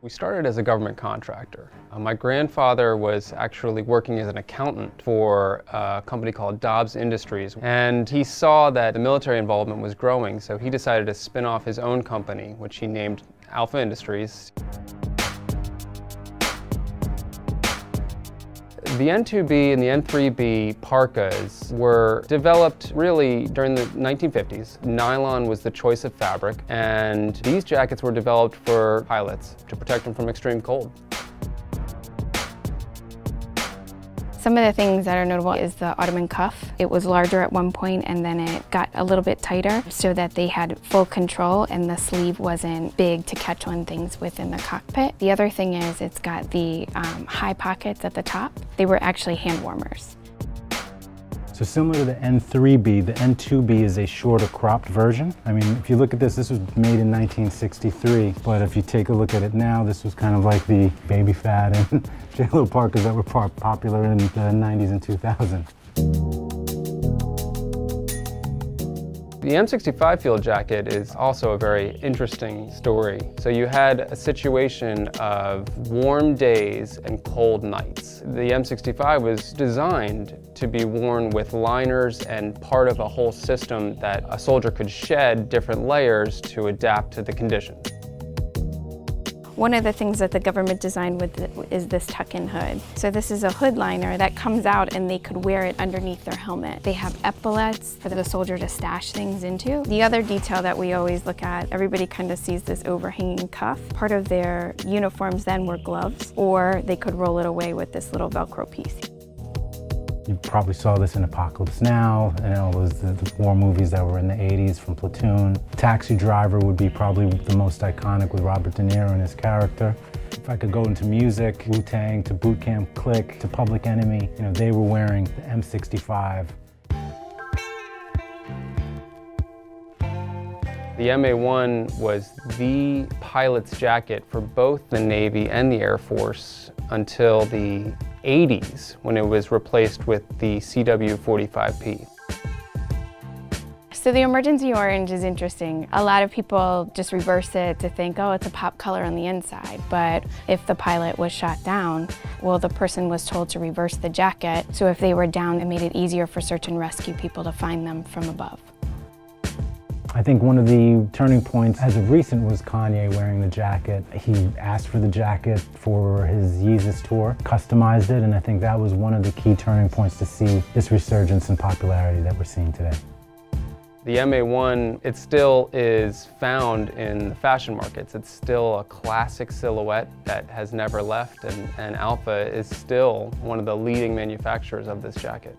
We started as a government contractor. My grandfather was actually working as an accountant for a company called Dobbs Industries, and he saw that the military involvement was growing, so he decided to spin off his own company, which he named Alpha Industries. The N2B and the N3B parkas were developed really during the 1950s. Nylon was the choice of fabric, and these jackets were developed for pilots to protect them from extreme cold. Some of the things that are notable is the Ottoman cuff. It was larger at one point and then it got a little bit tighter so that they had full control and the sleeve wasn't big to catch on things within the cockpit. The other thing is it's got the high pockets at the top. They were actually hand warmers. So similar to the N3B, the N2B is a shorter cropped version. I mean, if you look at this was made in 1963, but if you take a look at it now, this was kind of like the baby fat and J-Lo parkas that were popular in the 90s and 2000s. The M65 field jacket is also a very interesting story. So you had a situation of warm days and cold nights. The M65 was designed to be worn with liners and part of a whole system that a soldier could shed different layers to adapt to the conditions. One of the things that the government designed is this tuck-in hood. So this is a hood liner that comes out and they could wear it underneath their helmet. They have epaulettes for the soldier to stash things into. The other detail that we always look at, everybody kind of sees this overhanging cuff. Part of their uniforms then were gloves, or they could roll it away with this little Velcro piece. You probably saw this in Apocalypse Now and all those the war movies that were in the 80s from Platoon. Taxi Driver would be probably the most iconic with Robert De Niro and his character. If I could go into music, Wu-Tang to Boot Camp Click to Public Enemy, you know, they were wearing the M65. The MA1 was the pilot's jacket for both the Navy and the Air Force until the 80s when it was replaced with the CW45P. So the emergency orange is interesting. A lot of people just reverse it to think, oh, it's a pop color on the inside. But if the pilot was shot down, well, the person was told to reverse the jacket. So if they were down, it made it easier for search and rescue people to find them from above. I think one of the turning points as of recent was Kanye wearing the jacket. He asked for the jacket for his Yeezus tour, customized it, and I think that was one of the key turning points to see this resurgence in popularity that we're seeing today. The MA1, it still is found in the fashion markets. It's still a classic silhouette that has never left, and Alpha is still one of the leading manufacturers of this jacket.